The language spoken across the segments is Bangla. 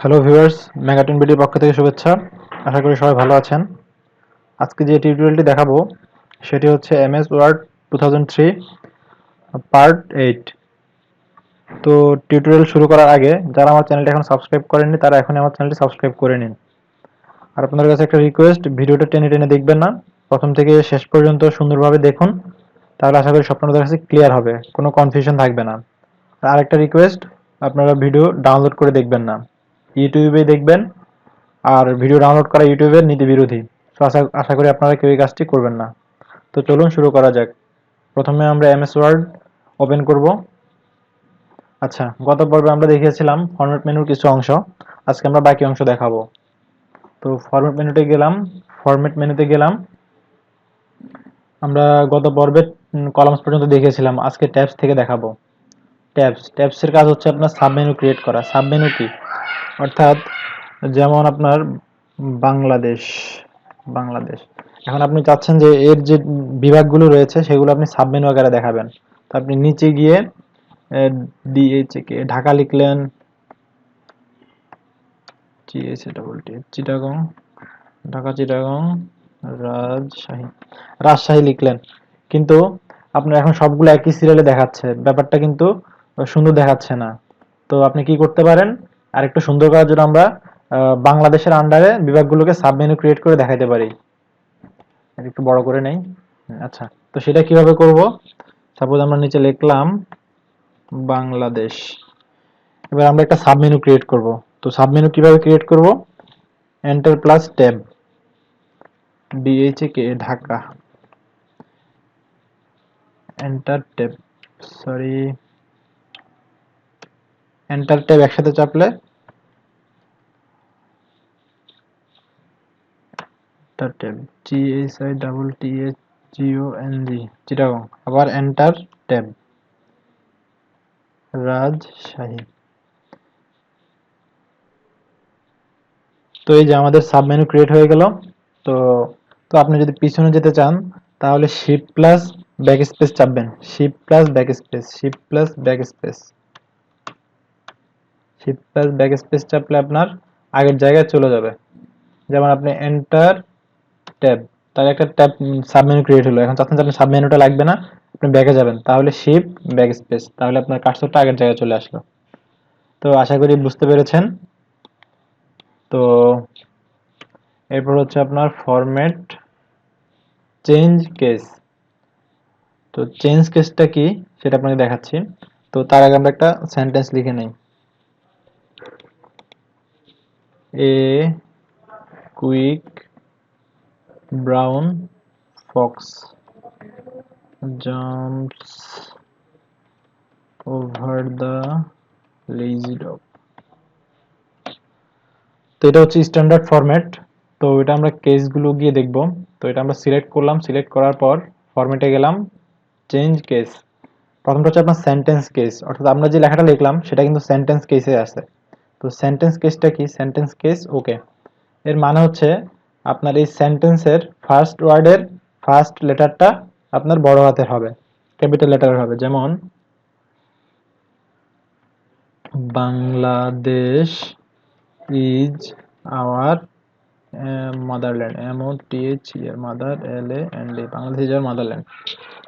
হ্যালো ভিউয়ার্স, মেগাটন বিডির পক্ষ থেকে শুভেচ্ছা। আশা করি সবাই ভালো আছেন। আজকে যে টিউটোরিয়ালটি দেখাবো সেটি হচ্ছে এমএস ওয়ার্ড 2003 পার্ট 8। তো টিউটোরিয়াল শুরু করার আগে যারা আমার চ্যানেলটি এখন সাবস্ক্রাইব করেননি তারা এখনই আমার চ্যানেলটি সাবস্ক্রাইব করে নিন। আর আপনাদের কাছে একটা রিকোয়েস্ট, ভিডিওটা টেনে টেনে দেখবেন না, প্রথম থেকে শেষ পর্যন্ত সুন্দরভাবে দেখুন, তাহলে আশা করি সব আপনাদের কাছে ক্লিয়ার হবে, কোনো কনফিউশন থাকবে না। আর আরেকটা রিকোয়েস্ট, আপনারা ভিডিও ডাউনলোড করে দেখবেন না, ইউটিউবেই দেখবেন। আর ভিডিও ডাউনলোড করা ইউটিউবের নীতি বিরোধী। তো আশা করি আপনারা কেউ এই কাজটি করবেন না। তো চলুন শুরু করা যাক। প্রথমে আমরা এমএস ওয়ার্ড ওপেন করব। আচ্ছা, গত পর্বে আমরা দেখিয়েছিলাম ফরম্যাট মেনুর কিছু অংশ, আজকে আমরা বাকি অংশ দেখাবো। তো ফরম্যাট মেনুতে গেলাম। আমরা গত পর্বে কলামস পর্যন্ত দেখিয়েছিলাম, আজকে ট্যাবস থেকে দেখাবো। ট্যাবসের কাজ হচ্ছে আপনার সাব মেনু ক্রিয়েট করা। সাব মেনু কি? অর্থাৎ যেমন আপনার বাংলাদেশ বাংলাদেশ এখন আপনি চাচ্ছেন যে এর যে বিভাগগুলো রয়েছে সেগুলো আপনি সাব মেনু আকারে দেখাবেন। তো আপনি নিচে গিয়ে ঢাকা লিখলেন, চিটাগং, ঢাকা, চিটাগং, রাজশাহী, রাজশাহী লিখলেন। কিন্তু আপনার এখন সবগুলো একই সিরিয়ালে দেখাচ্ছে, ব্যাপারটা কিন্তু সুন্দর দেখাচ্ছে না। তো আপনি কি করতে পারেন, আর একটু সুন্দর করার জন্য আমরা বাংলাদেশের আন্ডারে বিভাগগুলোকে সাব মেনু ক্রিয়েট করে দেখাইতে পারি। একটু বড় করে নেই। আচ্ছা, তো সেটা কিভাবে করব? সাপোজ আমরা নিচে লিখলাম বাংলাদেশ। এবার আমরা একটা সাব মেনু ক্রিয়েট করব। তো সাব মেনু কিভাবে ক্রিয়েট করব? Enter plus tab, Dhaka, enter tab, sorry, enter tab একসাথে চাপলে ট্যাব, চিটাগং, আবার এন্টার ট্যাব, রাজশাহী। তো এই যে আমাদের সাব মেনু ক্রিয়েট হয়ে গেল। তো তো আপনি যদি পিছনে যেতে চান তাহলে শিফট প্লাস ব্যাক স্পেস চাপবেন। Shift plus backspace, shift plus backspace, shift plus backspace চাপলে আপনার আগের জায়গায় চলে যাবে। যেমন আপনি এন্টার ট্যাব, তার একটা ট্যাব সাব মেনু ক্রিয়েট হলো। এখন চাচ্ছেন যে আপনি সাব মেনুটা লাগবে না, আপনি ব্যাকে যাবেন, তাহলে শিফট ব্যাক স্পেস, তাহলে আপনার কার্সরটা আগের জায়গায় চলে আসলো। তো আশা করি বুঝতে পেরেছেন। তো এরপর হচ্ছে আপনার ফরম্যাট চেঞ্জ কেস। তো চেঞ্জ কেসটা কি সেটা আপনাকে দেখাচ্ছি। তো তার আগে আমরা একটা সেন্টেন্স লিখে নেই। A quick brown Fox jumps over the lazy dog. তো এটা হচ্ছে স্ট্যান্ডার্ড ফরম্যাট। তো এটা আমরা কেসগুলো গিয়ে দেখব। তো এটা আমরা সিলেক্ট করলাম, সিলেক্ট করার পর ফরম্যাটে গেলাম, চেঞ্জ কেস। প্রথমটা হচ্ছে আপনার সেন্টেন্স কেস, অর্থাৎ আমরা যে লেখাটা লিখলাম সেটা কিন্তু সেন্টেন্স কেসে আছে। তো সেন্টেন্স কেসটা কি? সেন্টেন্স কেস ওকে, এর মানে হচ্ছে আপনার এই সেন্টেন্সের ফার্স্ট ওয়ার্ডের ফার্স্ট লেটারটা আপনার বড় হাতের হবে, ক্যাপিটাল লেটার হবে। যেমন Bangladesh is our motherland, mother, LAND, Bangladesh is our motherland.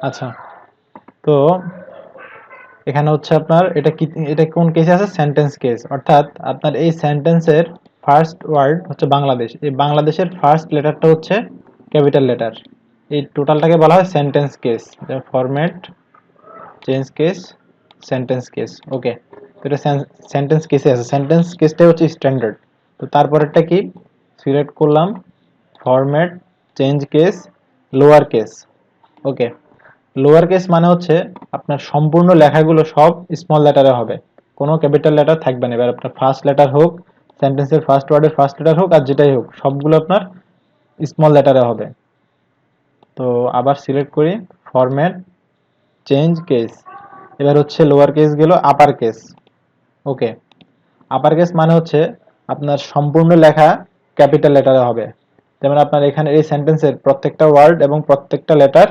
আচ্ছা, তো এখানে হচ্ছে আপনার এটা কোন কেসে আছে? Sentence case. অর্থাৎ আপনার এই সেন্টেন্সের ফার্স্ট ওয়ার্ড হচ্ছে বাংলাদেশ, এই বাংলাদেশের ফার্স্ট লেটারটা হচ্ছে ক্যাপিটাল লেটার। এই টোটালটাকে বলা হয় sentence case. Format change case, sentence case okay. তো এটা সেন্টেন্স কেসে আছে, সেন্টেন্স কেসটাই হচ্ছে স্ট্যান্ডার্ড। তো তারপরেরটা কি? সিলেক্ট করলাম format change case lower case okay. Lower case মানে হচ্ছে আপনার সম্পূর্ণ লেখাগুলো সব স্মল লেটারে হবে, কোনো ক্যাপিটাল লেটার থাকবে না। এবার আপনার ফার্স্ট লেটার হোক, সেন্টেন্সের ফার্স্ট ওয়ার্ডের ফার্স্ট লেটার হোক, আর যেটাই হোক সবগুলো আপনার স্মল লেটারে হবে। তো আবার সিলেক্ট করি ফরম্যাট চেঞ্জ কেস। এবার হচ্ছে লোয়ার কেস গেল আপার কেস ওকে। আপার কেস মানে হচ্ছে আপনার সম্পূর্ণ লেখা ক্যাপিটাল লেটারে হবে। যেমন আপনার এখানে এই সেন্টেন্সের প্রত্যেকটা ওয়ার্ড এবং প্রত্যেকটা লেটার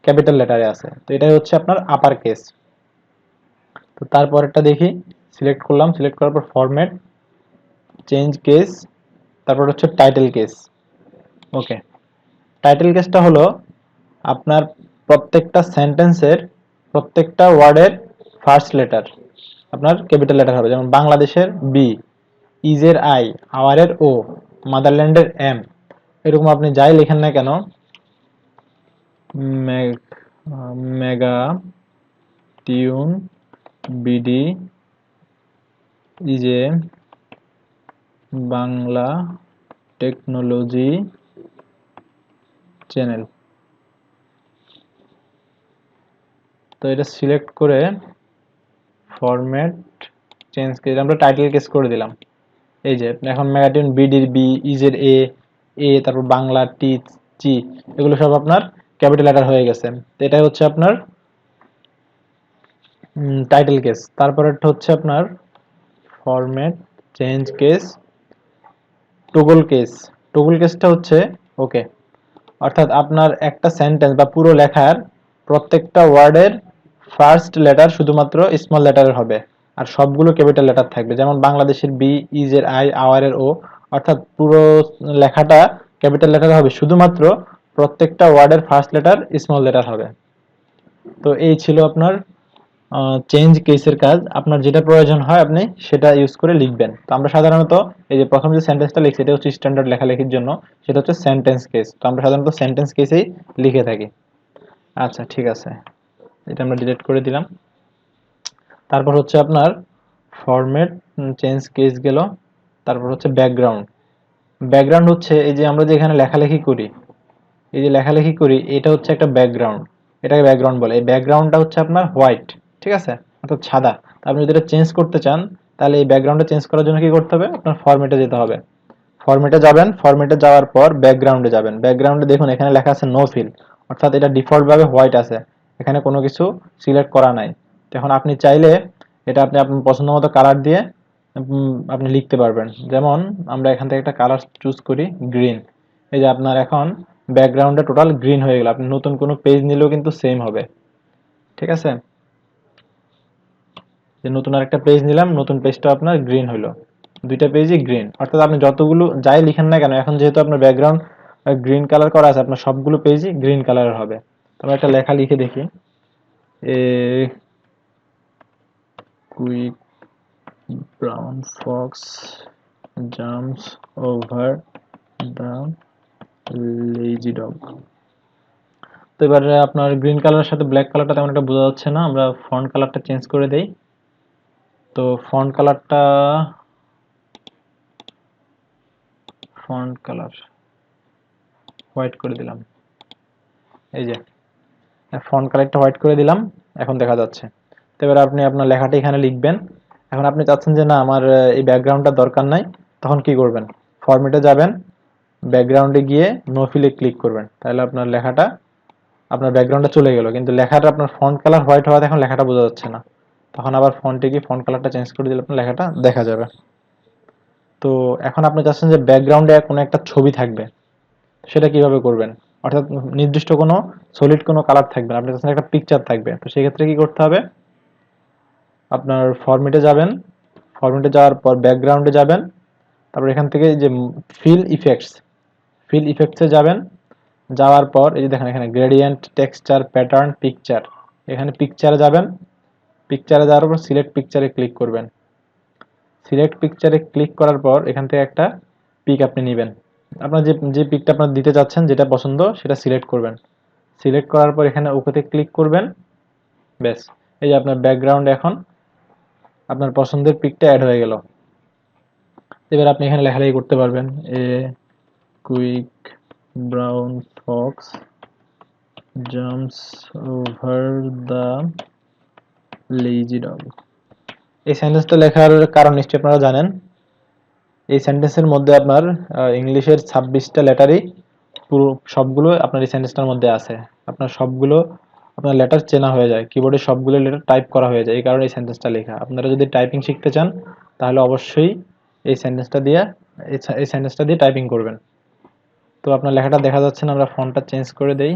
ক্যাপিটাল লেটারে আছে। তো এটাই হচ্ছে আপনার আপার কেস। তো তারপরেরটা দেখি, সিলেক্ট করলাম, সিলেক্ট করার পর ফরম্যাট চেঞ্জ কেস, তারপর হচ্ছে টাইটেল কেস। ওকে, টাইটেল কেসটা হলো আপনার প্রত্যেকটা সেন্টেন্সের প্রত্যেকটা ওয়ার্ডের ফার্স্ট লেটার আপনার ক্যাপিটাল লেটার হবে। যেমন বাংলাদেশের বি, ইজের আই, আওয়ারের ও, মাদারল্যান্ডের এম। এরকম আপনি যাই লেখেন না কেন, mega tune BD ইজে Bangla technology channel. তো এটা সিলেক্ট করে ফরম্যাট চেঞ্জ করে আমরা টাইটেল কেস করে দিলাম। এই যে এখন মেগাটিউন বিডির বি, ইজের এ, তারপর বাংলা টি, চি, এগুলো সব আপনার ক্যাপিটাল লেটার হয়ে গেছে। তো এটাই হচ্ছে আপনার টাইটেল কেস। তারপরেরটা হচ্ছে আপনার format change case, toggle case. Toggle কেসটা হচ্ছে ওকে, অর্থাৎ আপনার একটা সেন্টেন্স বা পুরো লেখার প্রত্যেকটা ওয়ার্ডের ফার্স্ট লেটার শুধুমাত্র স্মল লেটারের হবে আর সবগুলো ক্যাপিটাল লেটার থাকবে। যেমন বাংলাদেশের বি, ইজের আই, আওয়ারের ও, অর্থাৎ পুরো লেখাটা ক্যাপিটাল লেটার হবে, শুধুমাত্র প্রত্যেকটা ওয়ার্ডের ফার্স্ট লেটার স্মল লেটার হবে। তো এই ছিল আপনার চেঞ্জ কেসের কাজ। আপনার যেটা প্রয়োজন হয় আপনি সেটা ইউজ করে লিখবেন। তো আমরা সাধারণত এই যে প্রথম যে সেন্টেন্সটা লিখছি এটা হচ্ছে স্ট্যান্ডার্ড লেখালেখির জন্য, সেটা হচ্ছে সেন্টেন্স কেস। তো আমরা সাধারণত সেন্টেন্স কেসেই লিখে থাকি। আচ্ছা ঠিক আছে, এটা আমরা ডিলিট করে দিলাম। তারপর হচ্ছে আপনার ফরম্যাট চেঞ্জ কেস গেল। তারপর হচ্ছে ব্যাকগ্রাউন্ড। ব্যাকগ্রাউন্ড হচ্ছে এই যে আমরা যে এখানে লেখালেখি করি, এই যে লেখালেখি করি এটা হচ্ছে একটা ব্যাকগ্রাউন্ড, এটাকে ব্যাকগ্রাউন্ড বলে। এই ব্যাকগ্রাউন্ডটা হচ্ছে আপনার হোয়াইট, ঠিক আছে, অর্থাৎ সাদা। আপনি যদি এটা চেঞ্জ করতে চান তাহলে এই ব্যাকগ্রাউন্ডটা চেঞ্জ করার জন্য কি করতে হবে, আপনার ফরম্যাটে যেতে হবে। ফরম্যাটে যাবেন, ফরম্যাটে যাওয়ার পর ব্যাকগ্রাউন্ডে যাবেন। ব্যাকগ্রাউন্ডে দেখুন এখানে লেখা আছে নো ফিল, অর্থাৎ এটা ডিফল্ট ভাবে হোয়াইট আছে, এখানে কোনো কিছু সিলেক্ট করা নাই। এখন আপনি চাইলে এটা আপনি আপনার পছন্দ মতো কালার দিয়ে আপনি লিখতে পারবেন। যেমন আমরা এখান থেকে একটা কালার চুজ করি, গ্রিন। এই যে আপনার এখন ব্যাকগ্রাউন্ডটা টোটাল গ্রিন হয়ে গেল। আপনি নতুন কোনো পেজ নিলেও কিন্তু সেম হবে, ঠিক আছে। যে নতুন আরেকটা পেজ নিলাম, নতুন পেজটা আপনার গ্রিন হলো, দুইটা পেজই গ্রিন। অর্থাৎ আপনি যতগুলো যাই লিখেন না কেন, এখন যেহেতু আপনার ব্যাকগ্রাউন্ড গ্রিন কালার করা আছে, আপনার সবগুলো পেজই গ্রিন কালারের হবে। আমরা একটা লেখা লিখে দেখি, a quick brown Fox jumps over the lazy dog. তো এবারে আপনার গ্রিন কালারের সাথে ব্ল্যাক কালারটা তেমন একটা বোঝা যাচ্ছে না, আমরা ফন্ট কালারটা চেঞ্জ করে দেই। তো ফন্ট কালার হোয়াইট করে দিলাম। এই যে ফন্ট কালারটা হোয়াইট করে দিলাম, এখন দেখা যাচ্ছে। তো এবার আপনি আপনার লেখাটা এখানে লিখবেন। এখন আপনি চাচ্ছেন যে না আমার এই ব্যাকগ্রাউন্ডটা দরকার নাই, তখন কি করবেন, ফরম্যাটে যাবেন, ব্যাকগ্রাউন্ডে গিয়ে নো ফিলে ক্লিক করবেন, তাহলে আপনার লেখাটা আপনার ব্যাকগ্রাউন্ডে চলে গেল, কিন্তু লেখাটা আপনার ফন্ট কালার হোয়াইট হওয়াতে এখন লেখাটা বোঝা যাচ্ছে না। তখন আবার ফন্টে গিয়ে ফন্ট কালারটা চেঞ্জ করে দিলে আপনার লেখাটা দেখা যাবে। তো এখন আপনি চাচ্ছেন যে ব্যাকগ্রাউন্ডে কোনো একটা ছবি থাকবে, সেটা কিভাবে করবেন, অর্থাৎ নির্দিষ্ট কোনো সলিড কোনো কালার থাকবে না, আপনার কাছে একটা পিকচার থাকবে। তো সেক্ষেত্রে কি করতে হবে, আপনার ফরম্যাটে যাবেন, ফরম্যাটে যাওয়ার পর ব্যাকগ্রাউন্ডে যাবেন, তারপর এখান থেকে যে ফিল ইফেক্টসে যাবেন। যাওয়ার পর এই যে দেখেন এখানে গ্রেডিয়েন্ট, টেক্সচার, প্যাটার্ন, পিকচার, এখানে পিকচারে যাবেন। পিকচারে যাওয়ার পর সিলেক্ট পিকচারে ক্লিক করবেন। সিলেক্ট পিকচারে ক্লিক করার পর এখান থেকে একটা পিক আপনি নেবেন, আপনার যে পিকটা আপনার দিতে যাচ্ছেন, যেটা পছন্দ সেটা সিলেক্ট করবেন। সিলেক্ট করার পর এখানে ওকেতে ক্লিক করবেন, ব্যাস। এই যে আপনার ব্যাকগ্রাউন্ডে এখন আপনার পছন্দের পিকটা অ্যাড হয়ে গেল। এবার আপনি এখানে লেখালেখি করতে পারবেন, a quick brown Fox jumps over the lazy dog. এই সেন্টেন্সটা লেখার কারণ নিশ্চয়ই আপনারা জানেন। এই সেন্টেন্সের মধ্যে আপনার ইংলিশের 26টা লেটারই পুরো সবগুলো আপনার এই সেন্টেন্সটার মধ্যে আছে। আপনার সবগুলো আপনার লেটার চেনা হয়ে যায়, কিবোর্ডে সবগুলো লেটার টাইপ করা হয়ে যায়, এই কারণে এই সেন্টেন্সটা লেখা। আপনারা যদি টাইপিং শিখতে চান তাহলে অবশ্যই এই সেন্টেন্সটা দিয়ে টাইপিং করবেন। তো আপনার লেখাটা দেখা যাচ্ছে না, আমরা ফন্টটা চেঞ্জ করে দেই।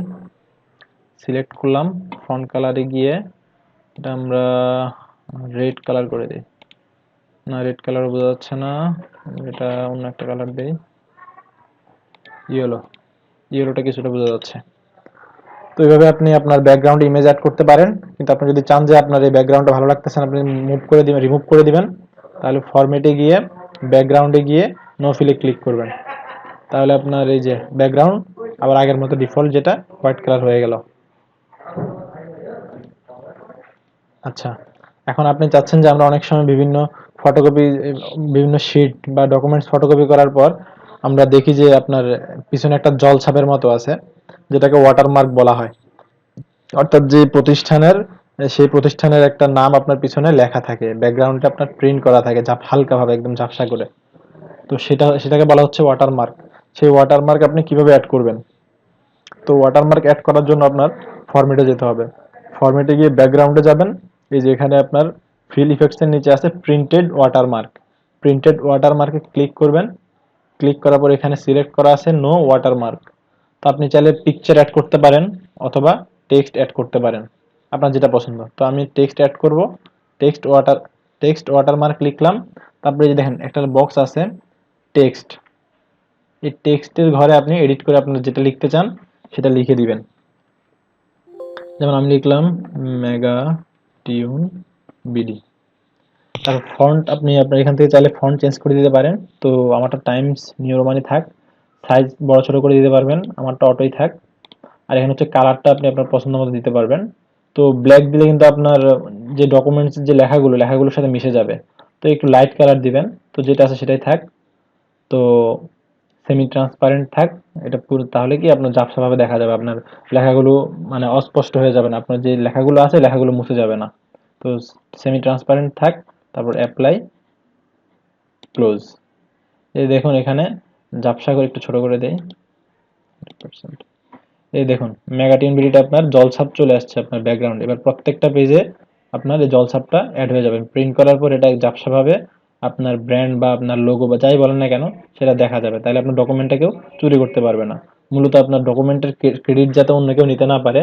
সিলেক্ট করলাম, ফন্ট কালারে গিয়ে এটা আমরা রেড কালার করে দিই। না, রেড কালার বোঝা যাচ্ছে না, এটা অন্য একটা কালার দেই, ইয়েলো, ইয়েলোটা কিছুটা বোঝা যাচ্ছে। তো এইভাবে আপনি আপনার ব্যাকগ্রাউন্ড ইমেজ অ্যাড করতে পারেন। কিন্তু আপনি যদি চান যে আপনার এই ব্যাকগ্রাউন্ডটা ভালো লাগতেছে না, আপনি মুভ করে দিবেন, রিমুভ করে দিবেন, তাহলে ফরম্যাটে গিয়ে ব্যাকগ্রাউন্ডে গিয়ে নো ফিলে ক্লিক করবেন, তাহলে আপনার এই যে ব্যাকগ্রাউন্ড আবার আগের মতো ডিফল্ট যেটা হোয়াইট কালার হয়ে গেল। আচ্ছা, এখন আপনি চাচ্ছেন যে আমরা অনেক সময় বিভিন্ন ফটোকপি, বিভিন্ন শিট বা ডকুমেন্টস ফটোকপি করার পর আমরা দেখি যে আপনার পিছনে একটা জল ছাপের মতো আছে, যেটাকে ওয়াটারমার্ক বলা হয়। অর্থাৎ যে প্রতিষ্ঠানের, সেই প্রতিষ্ঠানের একটা নাম আপনার পিছনে লেখা থাকে, ব্যাকগ্রাউন্ডে আপনার প্রিন্ট করা থাকে হালকাভাবে একদম ঝাপসা করে। তো সেটাকে বলা হচ্ছে ওয়াটারমার্ক। সেই ওয়াটারমার্ক আপনি কিভাবে অ্যাড করবেন? তো ওয়াটারমার্ক অ্যাড করার জন্য আপনার ফরম্যাটে যেতে হবে। ফরম্যাটে গিয়ে ব্যাকগ্রাউন্ডে যাবেন, এই যে এখানে আপনার ফিল ইফেক্টসের নিচে আছে প্রিন্টেড ওয়াটারমার্ক। প্রিন্টেড ওয়াটারমার্কে ক্লিক করবেন। ক্লিক করার পর এখানে সিলেক্ট করা আছে নো ওয়াটারমার্ক। তো আপনি চাইলে পিকচার অ্যাড করতে পারেন অথবা টেক্সট অ্যাড করতে পারেন, আপনার যেটা পছন্দ। তো আমি টেক্সট অ্যাড করব। টেক্সট ওয়াটার টেক্সট ওয়াটারমার্ক লিখলাম। তারপরে যে দেখেন একটা বক্স আছে টেক্সট, এই টেক্সটের ঘরে আপনি এডিট করে আপনার যেটা লিখতে চান সেটা লিখে দিবেন। যেমন আমি লিখলাম মেগা টিউন বিডি। তারপর ফন্ট আপনি আপনার এখান থেকে চাইলে ফন্ট চেঞ্জ করে দিতে পারেন। তো আমারটা টাইমস নিউ রোমানি থাক, সাইজ বড় ছোট করে দিতে পারবেন, আমারটা অটোই থাক। আর এখানে হচ্ছে কালারটা আপনি আপনার পছন্দ মতো দিতে পারবেন। তো ব্ল্যাক দিলে কিন্তু আপনার যে ডকুমেন্টস যে লেখাগুলোর সাথে মিশে যাবে। তো একটু লাইট কালার দিবেন, তো যেটা আছে সেটাই থাক। তো সেমি ট্রান্সপারেন্ট থাক, এটা পুরো, তাহলে কি আপনার ঝাপসাভাবে দেখা যাবে, আপনার লেখাগুলো মানে অস্পষ্ট হয়ে যাবে না, আপনার যে লেখাগুলো আছে লেখাগুলো মুছে যাবে না। তো সেমি ট্রান্সপারেন্ট থাক, তারপর অ্যাপ্লাই, ক্লোজ। এই দেখুন এখানে ঝাপসা করে একটু ছোট করে দেই 100%। এই দেখুন মেগাটিন বিডিটা আপনার জলছাপ চলে আসছে আপনার ব্যাকগ্রাউন্ড। এবার প্রত্যেকটা পেজে আপনার এই জলছাপটা অ্যাড হয়ে যাবে। প্রিন্ট করার পর এটা ঝাপসাভাবে আপনার ব্র্যান্ড বা আপনার লোগো বা যাই বলেন না কেন সেটা দেখা যাবে। তাহলে আপনার ডকুমেন্টটা কেউ চুরি করতে পারবে না। মূলত আপনার ডকুমেন্টের ক্রেডিট যাতে অন্য কেউ নিতে না পারে,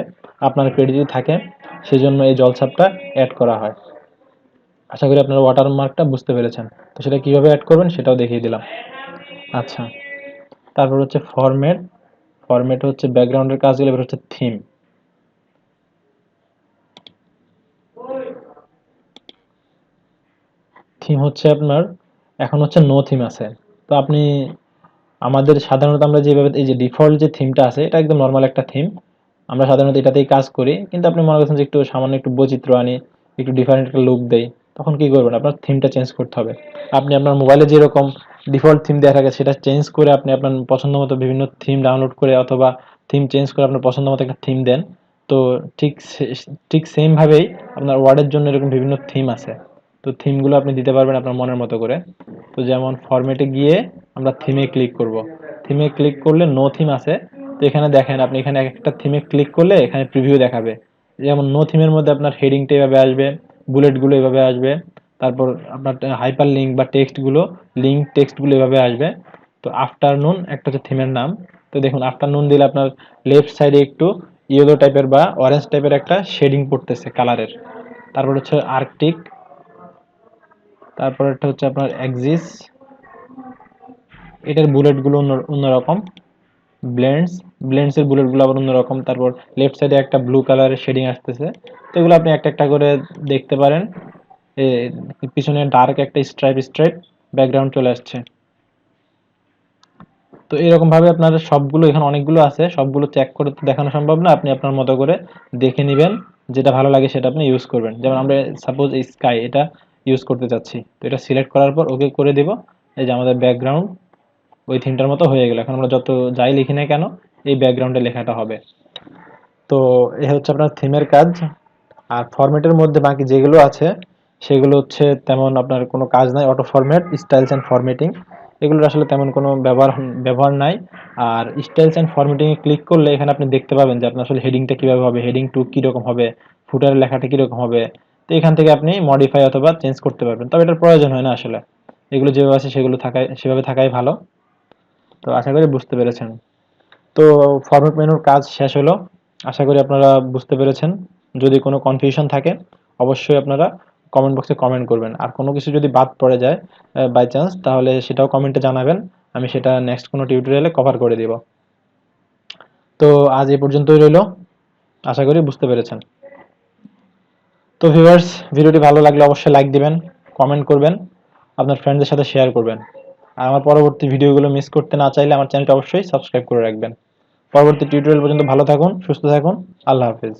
আপনার ক্রেডিট যদি থাকে, সেজন্য এই জলছাপটা অ্যাড করা হয়। আশা করি আপনারা ওয়াটারমার্কটা বুঝতে পেরেছেন। তো সেটা কিভাবে অ্যাড করবেন সেটাও দেখিয়ে দিলাম। আচ্ছা, তারপর হচ্ছে ফরম্যাট। ফরম্যাট হচ্ছে ব্যাকগ্রাউন্ডের কাজগুলো, এবার হচ্ছে থিম। থিম হচ্ছে আপনার এখন হচ্ছে নো থিম আছে। তো আপনি আমাদের সাধারণত আমরা যেভাবে এই যে ডিফল্ট যে থিমটা আছে এটা একদম নর্মাল একটা থিম, আমরা সাধারণত এটাতেই কাজ করি। কিন্তু আপনি মনে করছেন যে একটু সামান্য একটু বৈচিত্র্য আনি, একটু ডিফারেন্ট একটা লুক দেই, তখন কি করবেন? আপনার থিমটা চেঞ্জ করতে হবে। আপনি আপনার মোবাইলে যেরকম ডিফল্ট থিম দেওয়া থাকে সেটা চেঞ্জ করে আপনি আপনার পছন্দ মতো বিভিন্ন থিম ডাউনলোড করে অথবা থিম চেঞ্জ করে আপনার পছন্দ মতো একটা থিম দেন। তো ঠিক ঠিক সেম ভাবেই আপনার ওয়ার্ডের জন্য এরকম বিভিন্ন থিম আছে। তো থিমগুলো আপনি দিতে পারবেন আপনার মনের মতো করে। তো যেমন ফরম্যাটে গিয়ে আমরা থিমে ক্লিক করব। থিমে ক্লিক করলে নো থিম আছে। তো এখানে দেখেন আপনি এখানে একটা থিমে ক্লিক করলে এখানে প্রিভিউ দেখাবে। যেমন নো থিমের মধ্যে আপনার হেডিংটা এভাবে আসবে, বুলেটগুলো এভাবে আসবে, তারপর আপনার হাইপার লিঙ্ক বা টেক্সটগুলো, লিঙ্ক টেক্সটগুলো এভাবে আসবে। তো আফটারনুন একটা হচ্ছে থিমের নাম। তো দেখুন আফটারনুন দিলে আপনার লেফট সাইডে একটু ইয়েলো টাইপের বা অরেঞ্জ টাইপের একটা শেডিং পড়তেছে কালারের। তারপর হচ্ছে আর্কটিক, তারপর একটা হচ্ছে আপনার এক্সিস, এটার বুলেটগুলো অন্যরকম। ব্লেন্ডস, ব্লেন্ডসের বুলেটগুলো আবার অন্যরকম। তারপর লেফট সাইডে একটা ব্লু কালারের শেডিং আসতেছে। তো এগুলো আপনি একটা একটা করে দেখতে পারেন। পিছনে ডার্ক একটা স্ট্রাইপ স্ট্রাইপ ব্যাকগ্রাউন্ড চলে আসছে। তো এরকম ভাবে আপনার সবগুলো, এখানে অনেকগুলো আছে, সবগুলো চেক করে তো দেখানো সম্ভব না, আপনি আপনার মতো করে দেখে নেবেন, যেটা ভালো লাগে সেটা আপনি ইউজ করবেন। যেমন আমরা সাপোজ স্কাই এটা ইউজ করতে চাচ্ছি, তো এটা সিলেক্ট করার পর ওকে করে দিব। এই যে আমাদের ব্যাকগ্রাউন্ড ওই থিমটার মতো হয়ে গেল। এখন আমরা যত যাই লিখি না কেন এই ব্যাকগ্রাউন্ডে লেখাটা হবে। তো এ হচ্ছে আপনার থিমের কাজ। আর ফরম্যাটের মধ্যে বাকি যেগুলো আছে সেগুলো হচ্ছে তেমন আপনার কোনো কাজ নাই। Auto format, styles and formatting, এগুলোর আসলে তেমন কোনো ব্যবহার নাই। আর স্টাইলস অ্যান্ড ফরম্যাটিং এ ক্লিক করলে এখানে আপনি দেখতে পাবেন যে আপনার আসলে হেডিংটা কিভাবে হবে, হেডিং টু কিরকম হবে, ফুটারের লেখাটা কিরকম হবে। তো এখান থেকে আপনি মডিফাই অথবা চেঞ্জ করতে পারবেন, তবে এটার প্রয়োজন হয় না আসলে। এগুলো যেভাবে আছে সেগুলো থাকায় সেভাবে থাকাই ভালো। তো আশা করি বুঝতে পেরেছেন। তো ফরম্যাট মেনুর কাজ শেষ হলো। আশা করি আপনারা বুঝতে পেরেছেন। যদি কোনো কনফিউশন থাকে অবশ্যই আপনারা কমেন্ট বক্সে কমেন্ট করবেন। আর কোনো কিছু যদি বাদ পড়ে যায় বাই চান্স, তাহলে সেটাও কমেন্টে জানাবেন, আমি সেটা নেক্সট কোনো টিউটোরিয়ালে কভার করে দিব। তো আজ এই পর্যন্তই রইল, আশা করি বুঝতে পেরেছেন। তো ভিউয়ার্স, ভিডিওটি ভালো লাগলে অবশ্যই লাইক দিবেন, কমেন্ট করবেন, আপনার ফ্রেন্ডদের সাথে শেয়ার করবেন। আর আমার পরবর্তী ভিডিওগুলো মিস করতে না চাইলে আমার চ্যানেলটা অবশ্যই সাবস্ক্রাইব করে রাখবেন। পরবর্তী টিউটোরিয়াল পর্যন্ত ভালো থাকুন, সুস্থ থাকুন, আল্লাহ হাফেজ।